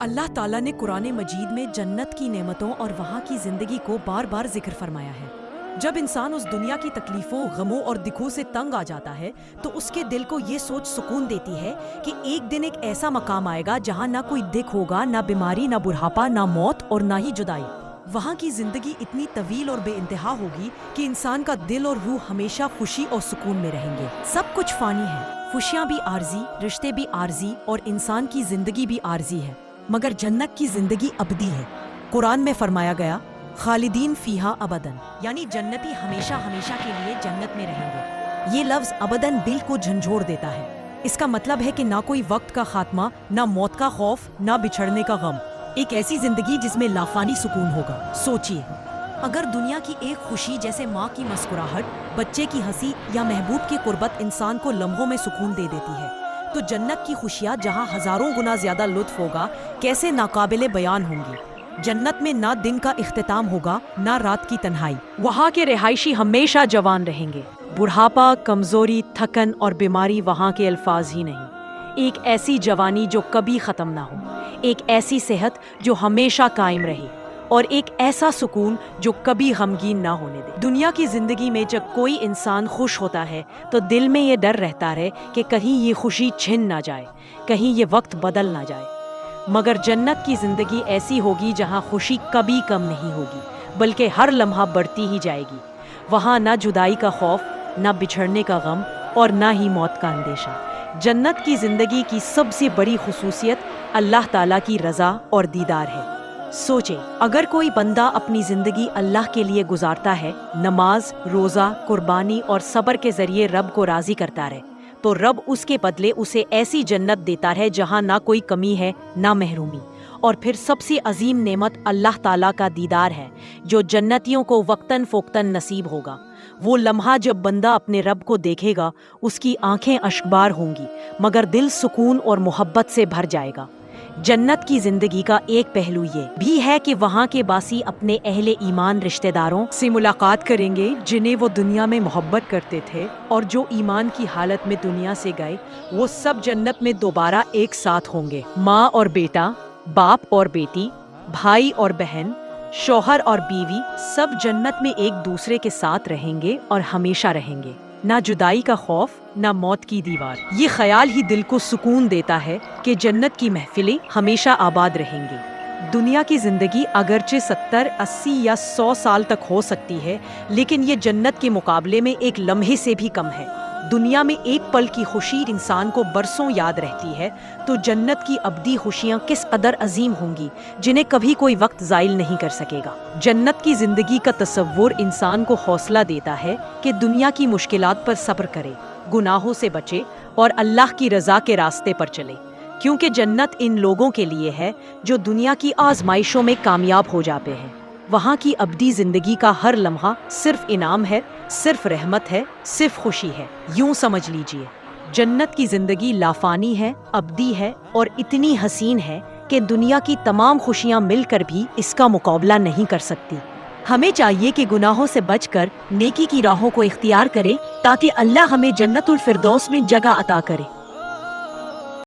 اللہ تعالیٰ نے قرآن مجید میں جنت کی نعمتوں اور وہاں کی زندگی کو بار بار ذکر فرمایا ہے۔ جب انسان اس دنیا کی تکلیفوں، غموں اور دکھوں سے تنگ آ جاتا ہے تو اس کے دل کو یہ سوچ سکون دیتی ہے کہ ایک دن ایک ایسا مقام آئے گا جہاں نہ کوئی دکھ ہوگا، نہ بیماری، نہ بڑھاپا، نہ موت اور نہ ہی جدائی۔ وہاں کی زندگی اتنی طویل اور بے انتہا ہوگی کہ انسان کا دل اور روح ہمیشہ خوشی اور سکون میں رہیں گے۔ سب کچھ فانی ہے، خوشیاں بھی عارضی، رشتے بھی عارضی اور انسان کی زندگی بھی عارضی ہے، مگر جنت کی زندگی ابدی ہے۔ قرآن میں فرمایا گیا، خالدین فیہا ابداً، یعنی جنتی ہمیشہ ہمیشہ کے لیے جنت میں رہیں گے۔ یہ لفظ ابداً دل کو جھنجھوڑ دیتا ہے۔ اس کا مطلب ہے کہ نہ کوئی وقت کا خاتمہ، نہ موت کا خوف، نہ بچھڑنے کا غم۔ ایک ایسی زندگی جس میں لافانی سکون ہوگا۔ سوچئے، اگر دنیا کی ایک خوشی جیسے ماں کی مسکراہٹ، بچے کی ہنسی یا محبوب کی قربت انسان کو لمحوں میں سکون دے دیتی ہے، تو جنت کی خوشیاں جہاں ہزاروں گنا زیادہ لطف ہوگا، کیسے ناقابل بیان ہوں گی۔ جنت میں نہ دن کا اختتام ہوگا، نہ رات کی تنہائی۔ وہاں کے رہائشی ہمیشہ جوان رہیں گے۔ بڑھاپا، کمزوری، تھکن اور بیماری وہاں کے الفاظ ہی نہیں۔ ایک ایسی جوانی جو کبھی ختم نہ ہو، ایک ایسی صحت جو ہمیشہ قائم رہے، اور ایک ایسا سکون جو کبھی غمگین نہ ہونے دے۔ دنیا کی زندگی میں جب کوئی انسان خوش ہوتا ہے تو دل میں یہ ڈر رہتا ہے کہ کہیں یہ خوشی چھن نہ جائے، کہیں یہ وقت بدل نہ جائے۔ مگر جنت کی زندگی ایسی ہوگی جہاں خوشی کبھی کم نہیں ہوگی، بلکہ ہر لمحہ بڑھتی ہی جائے گی۔ وہاں نہ جدائی کا خوف، نہ بچھڑنے کا غم اور نہ ہی موت کا اندیشہ۔ جنت کی زندگی کی سب سے بڑی خصوصیت اللہ تعالیٰ کی رضا اور دیدار ہے۔ سوچے، اگر کوئی بندہ اپنی زندگی اللہ کے لیے گزارتا ہے، نماز، روزہ، قربانی اور صبر کے ذریعے رب کو راضی کرتا رہے، تو رب اس کے بدلے اسے ایسی جنت دیتا ہے جہاں نہ کوئی کمی ہے، نہ محرومی۔ اور پھر سب سے عظیم نعمت اللہ تعالیٰ کا دیدار ہے، جو جنتیوں کو وقتاً فوقتاً نصیب ہوگا۔ وہ لمحہ جب بندہ اپنے رب کو دیکھے گا، اس کی آنکھیں اشکبار ہوں گی، مگر دل سکون اور محبت سے بھر جائے گا۔ جنت کی زندگی کا ایک پہلو یہ بھی ہے کہ وہاں کے باسی اپنے اہل ایمان رشتہ داروں سے ملاقات کریں گے جنہیں وہ دنیا میں محبت کرتے تھے، اور جو ایمان کی حالت میں دنیا سے گئے وہ سب جنت میں دوبارہ ایک ساتھ ہوں گے۔ ماں اور بیٹا، باپ اور بیٹی، بھائی اور بہن، شوہر اور بیوی، سب جنت میں ایک دوسرے کے ساتھ رہیں گے اور ہمیشہ رہیں گے۔ نہ جدائی کا خوف، نہ موت کی دیوار۔ یہ خیال ہی دل کو سکون دیتا ہے کہ جنت کی محفلیں ہمیشہ آباد رہیں گی۔ دنیا کی زندگی اگرچہ 70، 80 یا 100 سال تک ہو سکتی ہے، لیکن یہ جنت کے مقابلے میں ایک لمحے سے بھی کم ہے۔ دنیا میں ایک پل کی خوشی انسان کو برسوں یاد رہتی ہے، تو جنت کی ابدی خوشیاں کس قدر عظیم ہوں گی، جنہیں کبھی کوئی وقت زائل نہیں کر سکے گا۔ جنت کی زندگی کا تصور انسان کو حوصلہ دیتا ہے کہ دنیا کی مشکلات پر صبر کرے، گناہوں سے بچے اور اللہ کی رضا کے راستے پر چلے، کیونکہ جنت ان لوگوں کے لیے ہے جو دنیا کی آزمائشوں میں کامیاب ہو جاتے ہیں۔ وہاں کی ابدی زندگی کا ہر لمحہ صرف انعام ہے، صرف رحمت ہے، صرف خوشی ہے۔ یوں سمجھ لیجئے، جنت کی زندگی لافانی ہے، ابدی ہے اور اتنی حسین ہے کہ دنیا کی تمام خوشیاں مل کر بھی اس کا مقابلہ نہیں کر سکتی۔ ہمیں چاہیے کہ گناہوں سے بچ کر نیکی کی راہوں کو اختیار کریں تاکہ اللہ ہمیں جنت الفردوس میں جگہ عطا کرے۔